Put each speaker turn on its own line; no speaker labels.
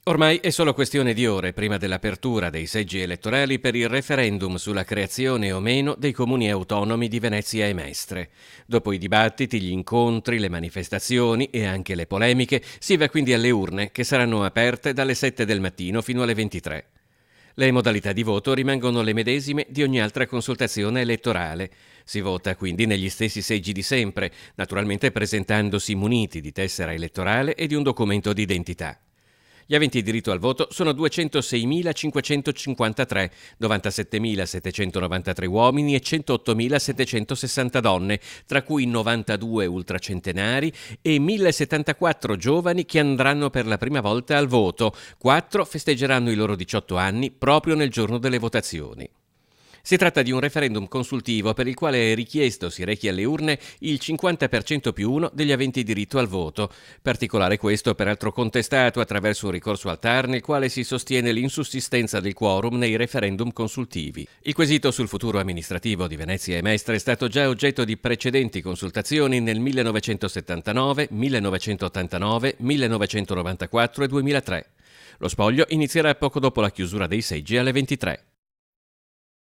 Ormai è solo questione di ore prima dell'apertura dei seggi elettorali per il referendum sulla creazione o meno dei comuni autonomi di Venezia e Mestre. Dopo i dibattiti, gli incontri, le manifestazioni e anche le polemiche, si va quindi alle urne che saranno aperte dalle 7 del mattino fino alle 23. Le modalità di voto rimangono le medesime di ogni altra consultazione elettorale. Si vota quindi negli stessi seggi di sempre, naturalmente presentandosi muniti di tessera elettorale e di un documento d'identità. Gli aventi diritto al voto sono 206.553, 97.793 uomini e 108.760 donne, tra cui 92 ultracentenari e 1.074 giovani che andranno per la prima volta al voto. 4 festeggeranno i loro 18 anni proprio nel giorno delle votazioni. Si tratta di un referendum consultivo per il quale è richiesto si rechi alle urne il 50% più uno degli aventi diritto al voto. Particolare questo peraltro contestato attraverso un ricorso al TAR nel quale si sostiene l'insussistenza del quorum nei referendum consultivi. Il quesito sul futuro amministrativo di Venezia e Mestre è stato già oggetto di precedenti consultazioni nel 1979, 1989, 1994 e 2003. Lo spoglio inizierà poco dopo la chiusura dei seggi alle 23.